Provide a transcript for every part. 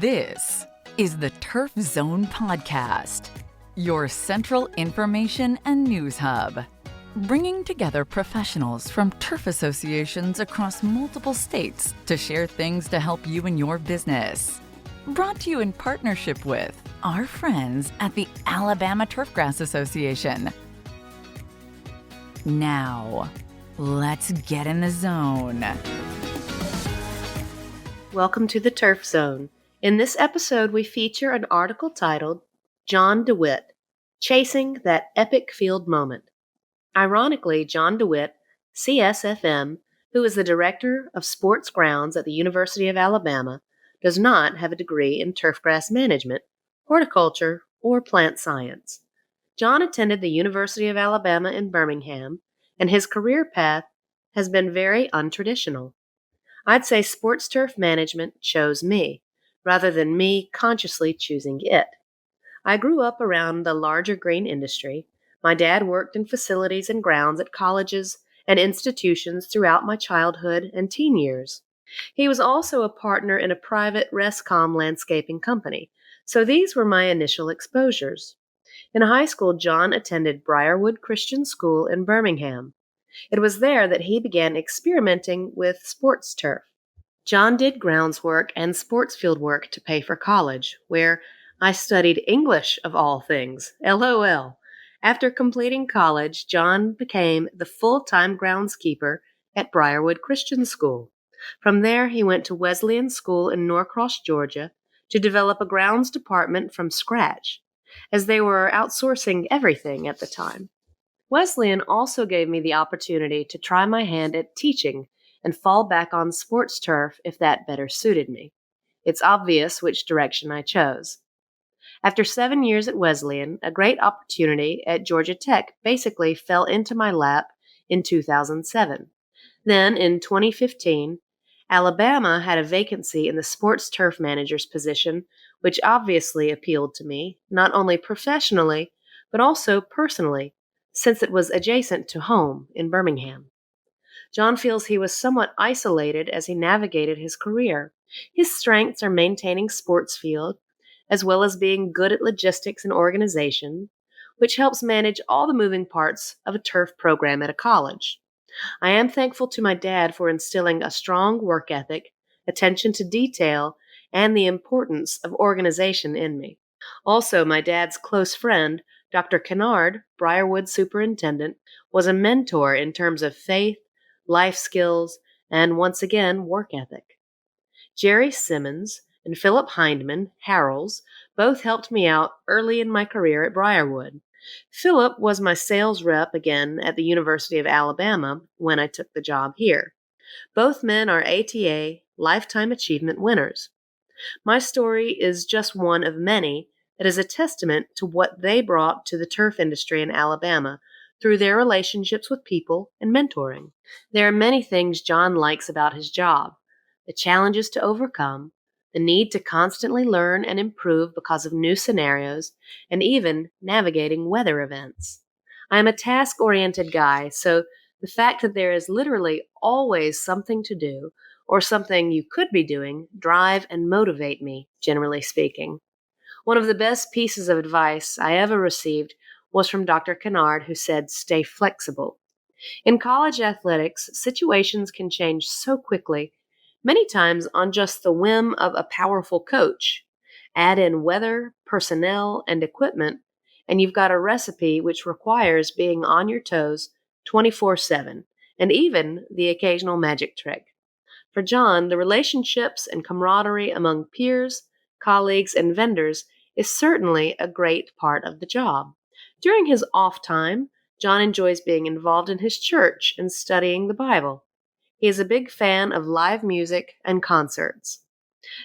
This is the Turf Zone Podcast, your central information and news hub, bringing together professionals from turf associations across multiple states to share things to help you in your business. Brought to you in partnership with our friends at the Alabama Turfgrass Association. Now, let's get in the zone. Welcome to the Turf Zone. In this episode, we feature an article titled, Jon DeWitt, Chasing That Epic Field Moment. Ironically, Jon DeWitt, CSFM, who is the Director of Sports Grounds at the University of Alabama, does not have a degree in turfgrass management, horticulture, or plant science. Jon attended the University of Alabama in Birmingham, and his career path has been very untraditional. I'd say sports turf management chose me, rather than me consciously choosing it. I grew up around the larger green industry. My dad worked in facilities and grounds at colleges and institutions throughout my childhood and teen years. He was also a partner in a private Rescom landscaping company, so these were my initial exposures. In high school, Jon attended Briarwood Christian School in Birmingham. It was there that he began experimenting with sports turf. Jon did grounds work and sports field work to pay for college, where I studied English of all things, LOL. After completing college, Jon became the full-time groundskeeper at Briarwood Christian School. From there, he went to Wesleyan School in Norcross, Georgia, to develop a grounds department from scratch, as they were outsourcing everything at the time. Wesleyan also gave me the opportunity to try my hand at teaching and fall back on sports turf if that better suited me. It's obvious which direction I chose. After 7 years at Wesleyan, a great opportunity at Georgia Tech basically fell into my lap in 2007. Then, in 2015, Alabama had a vacancy in the sports turf manager's position, which obviously appealed to me, not only professionally, but also personally, since it was adjacent to home in Birmingham. Jon feels he was somewhat isolated as he navigated his career. His strengths are maintaining sports field, as well as being good at logistics and organization, which helps manage all the moving parts of a turf program at a college. I am thankful to my dad for instilling a strong work ethic, attention to detail, and the importance of organization in me. Also, my dad's close friend, Dr. Kennard, Briarwood superintendent, was a mentor in terms of faith, life skills, and once again, work ethic. Jerry Simmons and Philip Hindman, Harrells, both helped me out early in my career at Briarwood. Philip was my sales rep again at the University of Alabama when I took the job here. Both men are ATA Lifetime Achievement winners. My story is just one of many that is a testament to what they brought to the turf industry in Alabama through their relationships with people and mentoring. There are many things Jon likes about his job: the challenges to overcome, the need to constantly learn and improve because of new scenarios, and even navigating weather events. I am a task-oriented guy, so the fact that there is literally always something to do or something you could be doing drive and motivate me, generally speaking. One of the best pieces of advice I ever received was from Dr. Kennard, who said, "Stay flexible." In college athletics, situations can change so quickly, many times on just the whim of a powerful coach. Add in weather, personnel, and equipment, and you've got a recipe which requires being on your toes 24/7, and even the occasional magic trick. For Jon, the relationships and camaraderie among peers, colleagues, and vendors is certainly a great part of the job. During his off time, Jon enjoys being involved in his church and studying the Bible. He is a big fan of live music and concerts.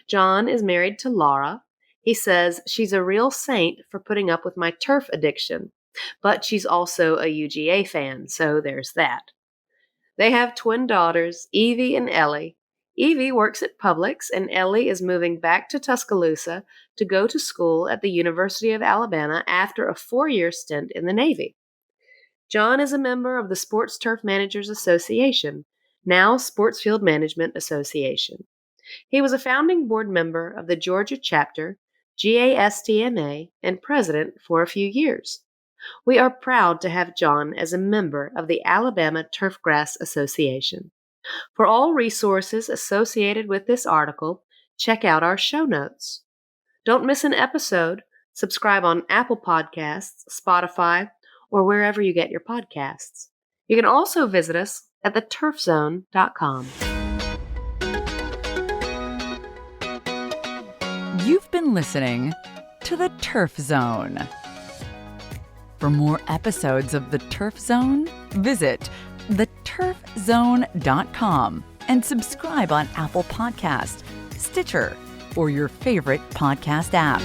Jon is married to Laura. He says she's a real saint for putting up with my turf addiction, but she's also a UGA fan, so there's that. They have twin daughters, Evie and Ellie. Evie works at Publix, and Ellie is moving back to Tuscaloosa to go to school at the University of Alabama after a 4-year stint in the Navy. Jon is a member of the Sports Turf Managers Association, now Sports Field Management Association. He was a founding board member of the Georgia chapter, GASTMA, and president for a few years. We are proud to have Jon as a member of the Alabama Turfgrass Association. For all resources associated with this article, check out our show notes. Don't miss an episode. Subscribe on Apple Podcasts, Spotify, or wherever you get your podcasts. You can also visit us at theturfzone.com. You've been listening to The Turf Zone. For more episodes of The Turf Zone, visit theturfzone.com and subscribe on Apple Podcasts, Stitcher, or your favorite podcast app.